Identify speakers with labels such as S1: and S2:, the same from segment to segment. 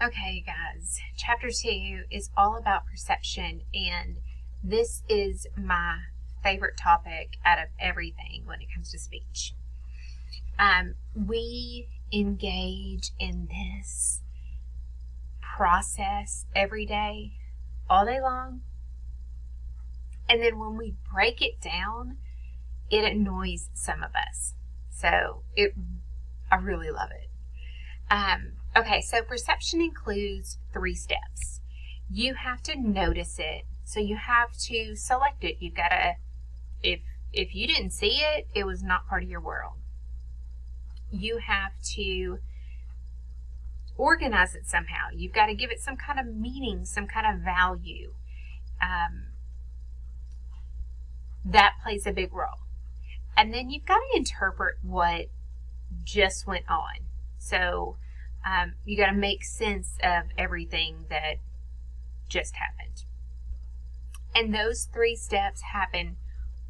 S1: Okay, guys, chapter 2 is all about perception, and this is my favorite topic out of everything when it comes to speech. We engage in this process every day, all day long, and then when we break it down, it annoys some of us. I really love it. Okay, so perception includes 3 steps. You have to notice it, so you have to select it. You've got to, if you didn't see it, it was not part of your world. You have to organize it somehow. You've got to give it some kind of meaning, some kind of value. That plays a big role. And then you've got to interpret what just went on. So you got to make sense of everything that just happened. And those 3 steps happen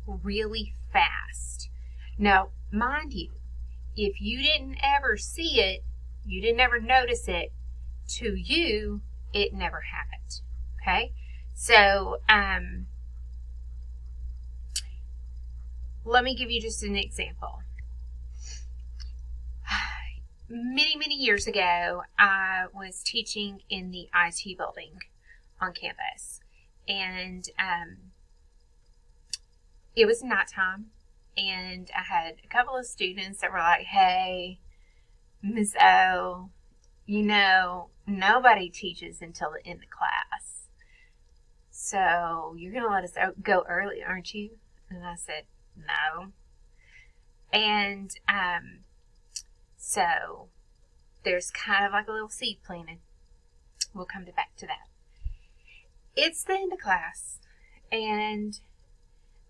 S1: really fast. Now, mind you, if you didn't ever see it, you didn't ever notice it, to you, it never happened. Okay? So, let me give you just an example. Many years ago, I was teaching in the IT building on campus, and it was nighttime, and I had a couple of students that were like, "Hey, Ms. O, nobody teaches until the end of class, so you're going to let us go early, aren't you?" And I said, "No." And so there's kind of like a little seed planted. We'll come back to that. It's the end of class, and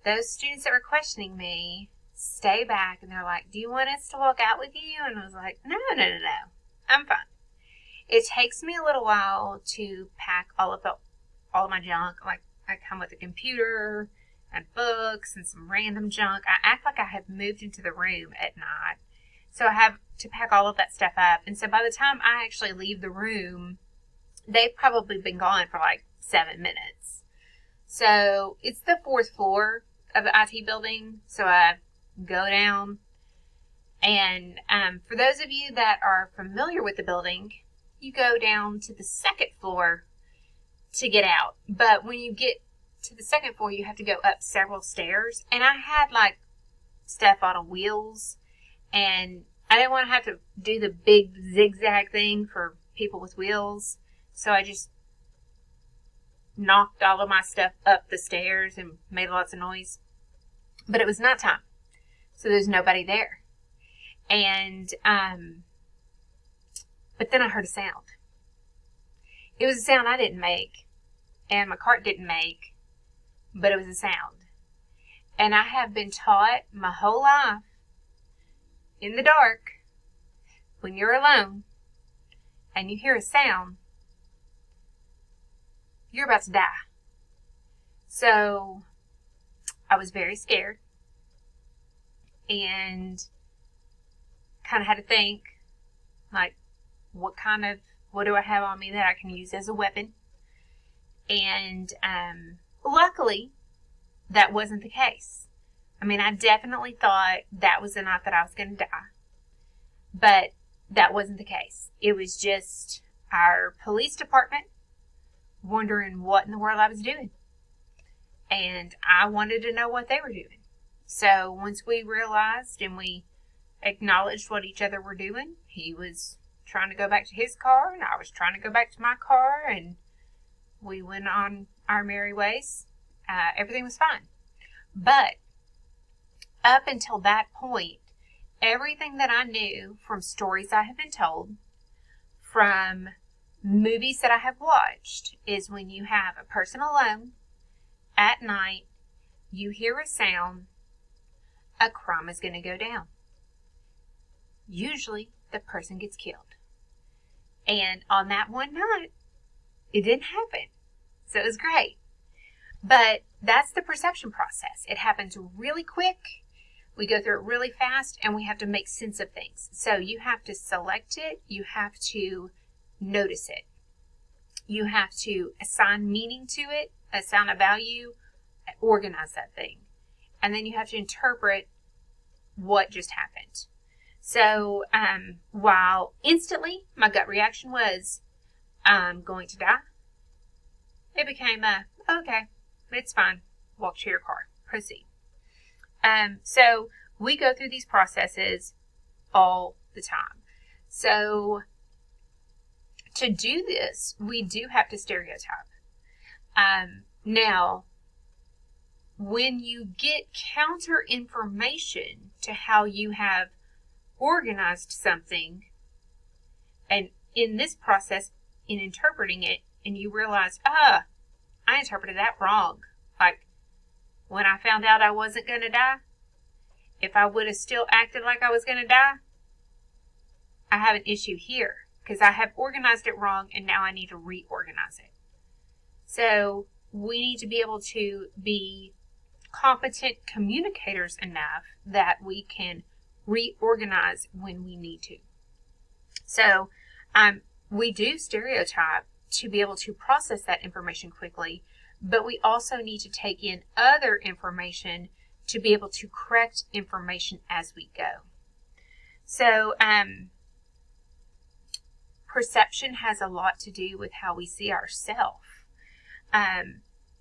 S1: those students that were questioning me stay back, and they're like, "Do you want us to walk out with you?" And I was like, No. I'm fine. It takes me a little while to pack all of my junk. Like, I come with a computer and books and some random junk. I act like I have moved into the room at night. So I have to pack all of that stuff up. And so by the time I actually leave the room, they've probably been gone for like 7 minutes. So it's the 4th floor of the IT building. So I go down. And for those of you that are familiar with the building, you go down to the 2nd floor to get out. But when you get to the 2nd floor, you have to go up several stairs. And I had like stuff on wheels, and I didn't want to have to do the big zigzag thing for people with wheels. So I just knocked all of my stuff up the stairs and made lots of noise. But it was nighttime, so there's nobody there. And but then I heard a sound. It was a sound I didn't make, and my cart didn't make, but it was a sound. And I have been taught my whole life, in the dark, when you're alone and you hear a sound, you're about to die. So I was very scared and kind of had to think, like, what do I have on me that I can use as a weapon? And luckily, that wasn't the case. I mean, I definitely thought that was the night that I was going to die. But that wasn't the case. It was just our police department wondering what in the world I was doing. And I wanted to know what they were doing. So once we realized and we acknowledged what each other were doing, he was trying to go back to his car, and I was trying to go back to my car, and we went on our merry ways. Everything was fine. But up until that point, everything that I knew from stories I have been told, from movies that I have watched, is when you have a person alone at night, you hear a sound, a crime is going to go down. Usually, the person gets killed. And on that one night, it didn't happen. So it was great. But that's the perception process. It happens really quick. We go through it really fast, and we have to make sense of things. So you have to select it. You have to notice it. You have to assign meaning to it, assign a value, organize that thing. And then you have to interpret what just happened. So while instantly my gut reaction was, I'm going to die, it became okay, it's fine. Walk to your car. Proceed. So we go through these processes all the time. So to do this, we do have to stereotype. Now, when you get counter information to how you have organized something, and in this process, in interpreting it, and you realize, I interpreted that wrong. Like, when I found out I wasn't going to die, if I would have still acted like I was going to die, I have an issue here because I have organized it wrong and now I need to reorganize it. So we need to be able to be competent communicators enough that we can reorganize when we need to. So we do stereotype to be able to process that information quickly, but we also need to take in other information to be able to correct information as we go. So perception has a lot to do with how we see ourselves.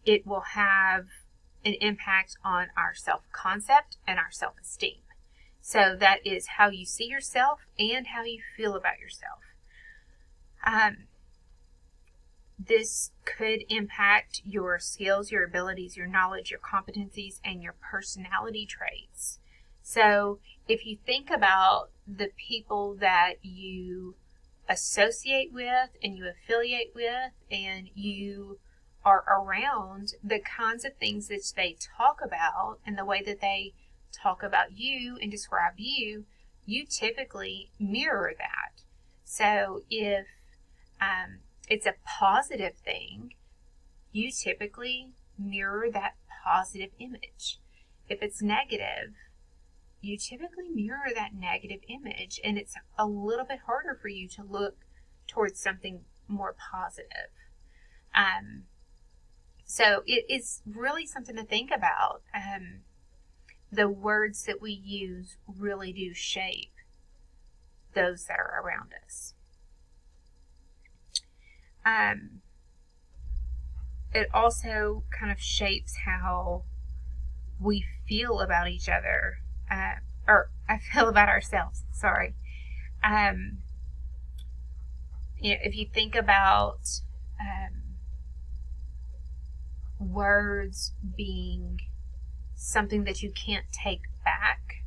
S1: It will have an impact on our self-concept and our self-esteem. So that is how you see yourself and how you feel about yourself. This could impact your skills, your abilities, your knowledge, your competencies, and your personality traits. So if you think about the people that you associate with and you affiliate with and you are around, the kinds of things that they talk about and the way that they talk about you and describe you, you typically mirror that. So if it's a positive thing, you typically mirror that positive image. If it's negative, you typically mirror that negative image, and it's a little bit harder for you to look towards something more positive. So it is really something to think about. The words that we use really do shape those that are around us. It also kind of shapes how we feel about each other, or I feel about ourselves, sorry. If you think about words being something that you can't take back,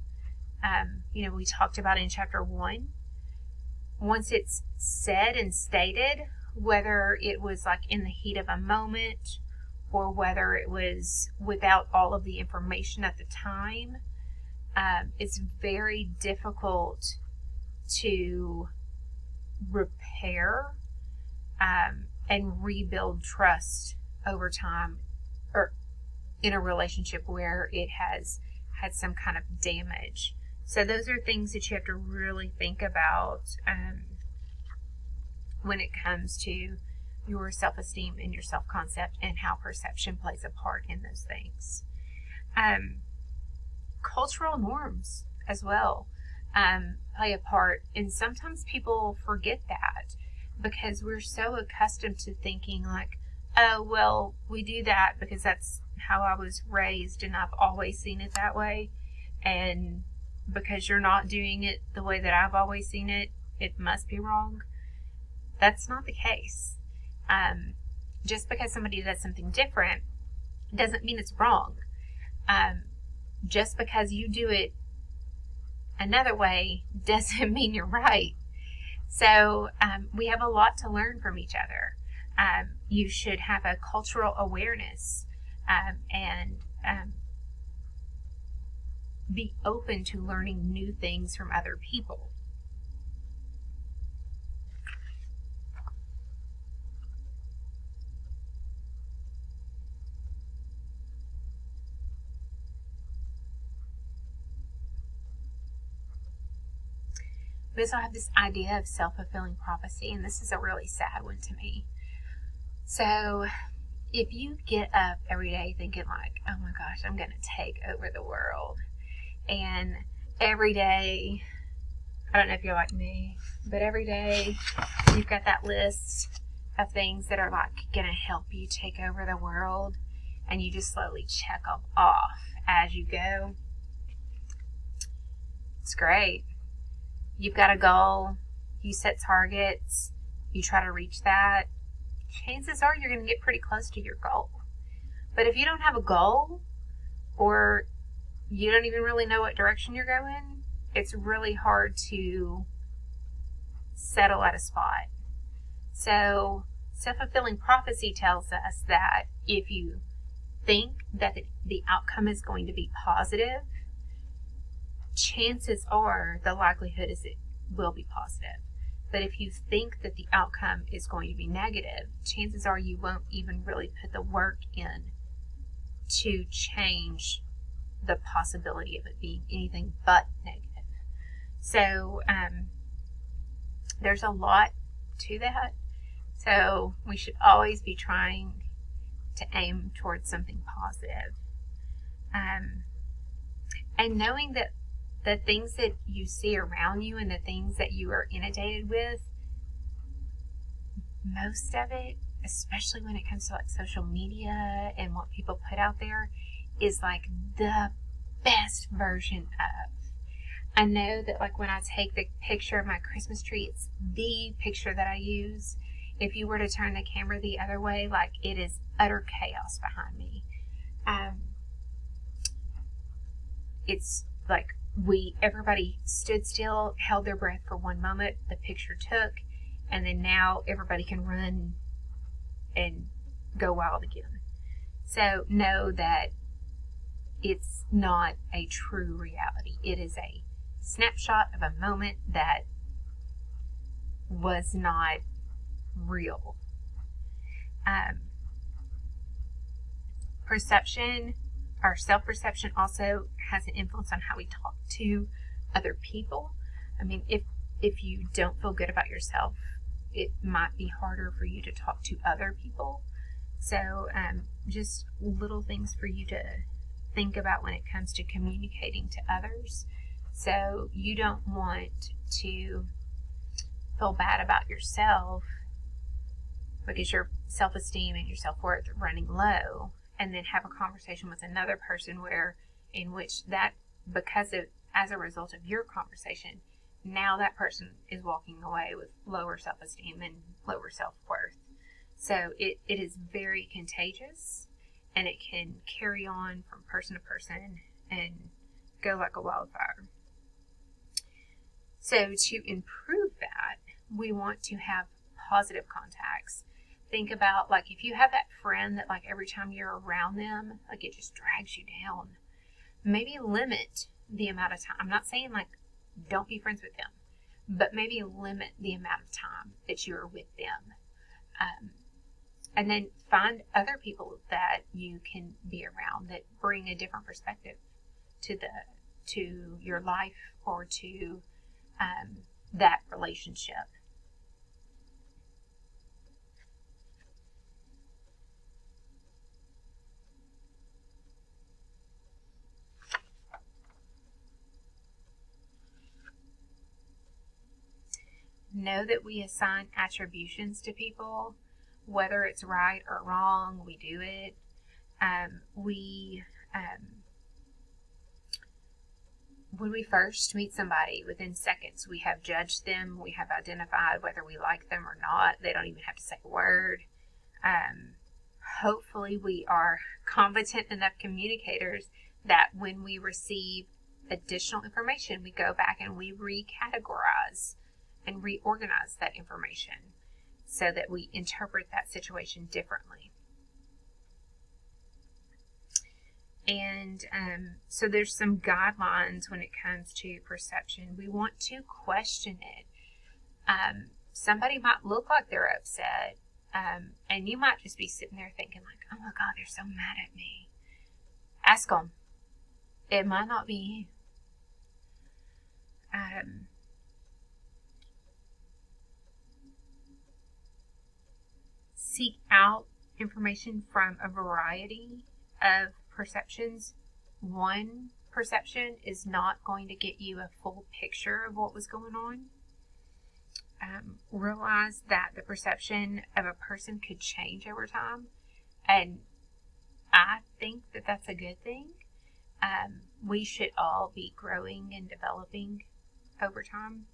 S1: we talked about in chapter 1, once it's said and stated, whether it was like in the heat of a moment or whether it was without all of the information at the time, it's very difficult to repair and rebuild trust over time, or in a relationship where it has had some kind of damage. So those are things that you have to really think about when it comes to your self-esteem and your self-concept and how perception plays a part in those things. Cultural norms as well play a part, and sometimes people forget that because we're so accustomed to thinking like, oh, well, we do that because that's how I was raised and I've always seen it that way, and because you're not doing it the way that I've always seen it, it must be wrong. That's not the case. Just because somebody does something different doesn't mean it's wrong. Just because you do it another way doesn't mean you're right. So we have a lot to learn from each other. You should have a cultural awareness and be open to learning new things from other people. we also have this idea of self-fulfilling prophecy, and this is a really sad one to me. So if you get up every day thinking like, oh my gosh, I'm going to take over the world, and every day, I don't know if you're like me, but every day you've got that list of things that are like going to help you take over the world, and you just slowly check them off as you go. It's great. You've got a goal, you set targets, you try to reach that. Chances are you're going to get pretty close to your goal. But if you don't have a goal, or you don't even really know what direction you're going, it's really hard to settle at a spot. So self-fulfilling prophecy tells us that if you think that the outcome is going to be positive, chances are the likelihood is it will be positive. But if you think that the outcome is going to be negative, chances are you won't even really put the work in to change the possibility of it being anything but negative. So there's a lot to that. So we should always be trying to aim towards something positive. And knowing that the things that you see around you and the things that you are inundated with, most of it, especially when it comes to like social media and what people put out there, is like the best version of. I know that like when I take the picture of my Christmas tree, it's the picture that I use. If you were to turn the camera the other way, like it is utter chaos behind me. It's like everybody stood still, held their breath for one moment, the picture took, and then now everybody can run and go wild again. So know that it's not a true reality. It is a snapshot of a moment that was not real. Perception, our self-perception, also has an influence on how we talk to other people. I mean, if you don't feel good about yourself, it might be harder for you to talk to other people. So just little things for you to think about when it comes to communicating to others. So you don't want to feel bad about yourself because your self-esteem and your self-worth are running low, and then have a conversation with another person as a result of your conversation, now that person is walking away with lower self-esteem and lower self-worth. So it is very contagious, and it can carry on from person to person and go like a wildfire. So to improve that, we want to have positive contacts. Think about like if you have that friend that like every time you're around them, like it just drags you down. Maybe limit the amount of time. I'm not saying like don't be friends with them, but maybe limit the amount of time that you're with them. And then find other people that you can be around that bring a different perspective to your life or to that relationship. Know that we assign attributions to people, whether it's right or wrong, we do it. When we first meet somebody, within seconds, we have judged them, we have identified whether we like them or not. They don't even have to say a word. Hopefully we are competent enough communicators that when we receive additional information, we go back and we recategorize and reorganize that information so that we interpret that situation differently. And so there's some guidelines when it comes to perception. We want to question it. Somebody might look like they're upset, and you might just be sitting there thinking like, oh my God, they're so mad at me. Ask them. It might not be you. seek out information from a variety of perceptions. One perception is not going to get you a full picture of what was going on. Realize that the perception of a person could change over time, and I think that that's a good thing. We should all be growing and developing over time.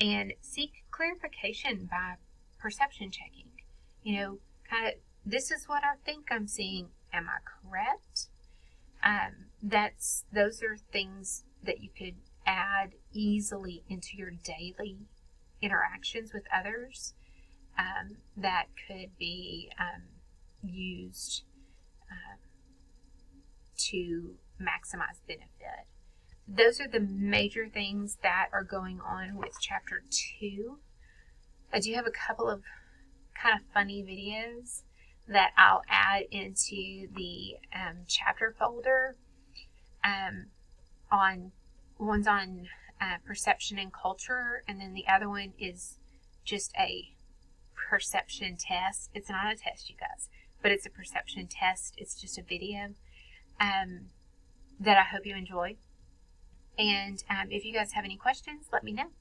S1: And seek clarification by perception checking. Kind of, this is what I think I'm seeing. Am I correct? Those are things that you could add easily into your daily interactions with others, that could be used to maximize benefit. Those are the major things that are going on with Chapter 2. I do have a couple of kind of funny videos that I'll add into the chapter folder. One's on perception and culture, and then the other one is just a perception test. It's not a test, you guys, but it's a perception test. It's just a video that I hope you enjoy. And if you guys have any questions, let me know.